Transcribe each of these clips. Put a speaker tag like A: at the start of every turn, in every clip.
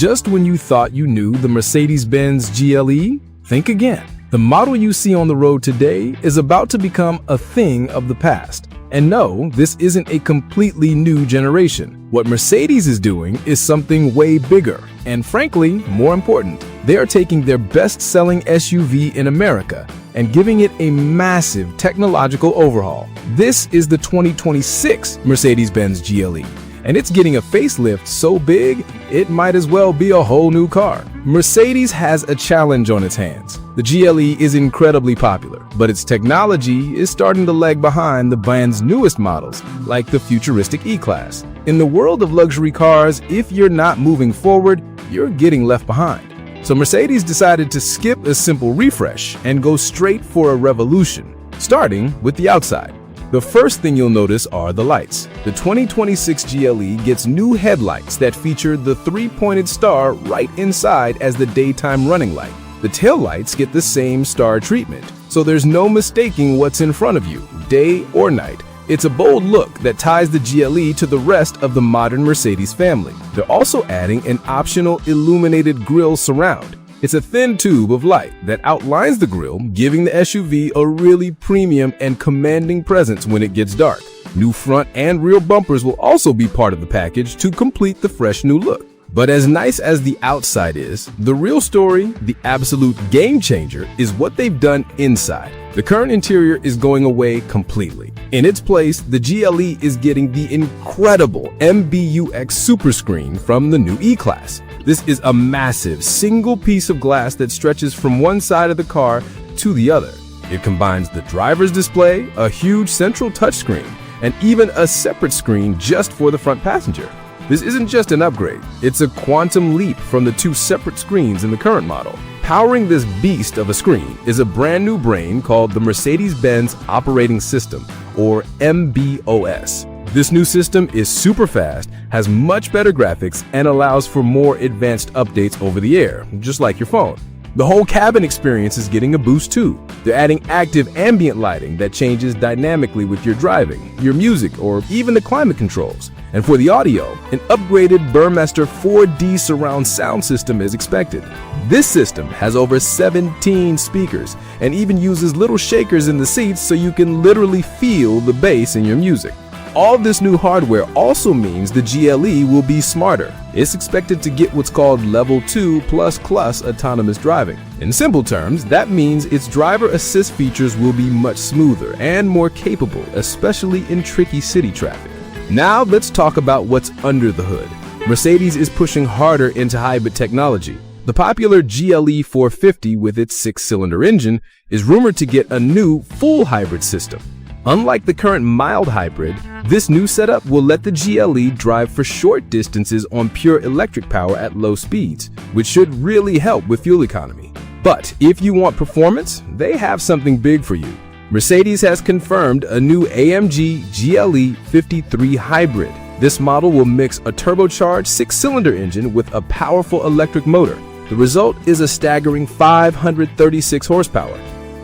A: Just when you thought you knew the Mercedes-Benz GLE, think again. The model you see on the road today is about to become a thing of the past. And no, this isn't a completely new generation. What Mercedes is doing is something way bigger, and frankly, more important. They are taking their best-selling SUV in America and giving it a massive technological overhaul. This is the 2026 Mercedes-Benz GLE, and it's getting a facelift so big, it might as well be a whole new car. Mercedes has a challenge on its hands. The GLE is incredibly popular, but its technology is starting to lag behind the brand's newest models, like the futuristic E-Class. In the world of luxury cars, if you're not moving forward, you're getting left behind. So Mercedes decided to skip a simple refresh and go straight for a revolution, starting with the outside. The first thing you'll notice are the lights. The 2026 GLE gets new headlights that feature the three-pointed star right inside as the daytime running light. The taillights get the same star treatment, so there's no mistaking what's in front of you, day or night. It's a bold look that ties the GLE to the rest of the modern Mercedes family. They're also adding an optional illuminated grille surround. It's a thin tube of light that outlines the grille, giving the SUV a really premium and commanding presence when it gets dark. New front and rear bumpers will also be part of the package to complete the fresh new look. But as nice as the outside is, the real story, the absolute game changer, is what they've done inside. The current interior is going away completely. In its place, the GLE is getting the incredible MBUX Super screen from the new E-Class. This is a massive single piece of glass that stretches from one side of the car to the other. It combines the driver's display, a huge central touchscreen, and even a separate screen just for the front passenger. This isn't just an upgrade, it's a quantum leap from the two separate screens in the current model. Powering this beast of a screen is a brand new brain called the Mercedes-Benz Operating System, or MBUX. This new system is super fast, has much better graphics, and allows for more advanced updates over the air, just like your phone. The whole cabin experience is getting a boost too. They're adding active ambient lighting that changes dynamically with your driving, your music, or even the climate controls. And for the audio, an upgraded Burmester 4D surround sound system is expected. This system has over 17 speakers and even uses little shakers in the seats so you can literally feel the bass in your music. All this new hardware also means the GLE will be smarter. It's expected to get what's called Level 2++ autonomous driving. In simple terms, that means its driver assist features will be much smoother and more capable, especially in tricky city traffic. Now let's talk about what's under the hood. Mercedes is pushing harder into hybrid technology. The popular GLE 450 with its 6-cylinder engine is rumored to get a new full hybrid system. Unlike the current mild hybrid, this new setup will let the GLE drive for short distances on pure electric power at low speeds, which should really help with fuel economy. But if you want performance, they have something big for you. Mercedes has confirmed a new AMG GLE 53 hybrid. This model will mix a turbocharged 6-cylinder engine with a powerful electric motor. The result is a staggering 536 horsepower.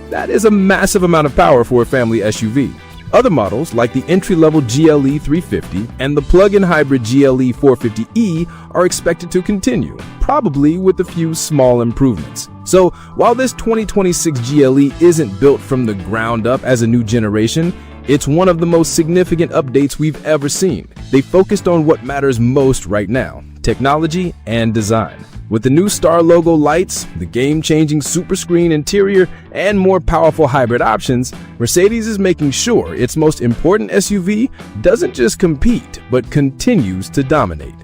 A: That is a massive amount of power for a family SUV. Other models, like the entry-level GLE 350 and the plug-in hybrid GLE 450e, are expected to continue, probably with a few small improvements. So, while this 2026 GLE isn't built from the ground up as a new generation, it's one of the most significant updates we've ever seen. They focused on what matters most right now: technology and design. With the new star logo lights, the game-changing super screen interior, and more powerful hybrid options, Mercedes is making sure its most important SUV doesn't just compete, but continues to dominate.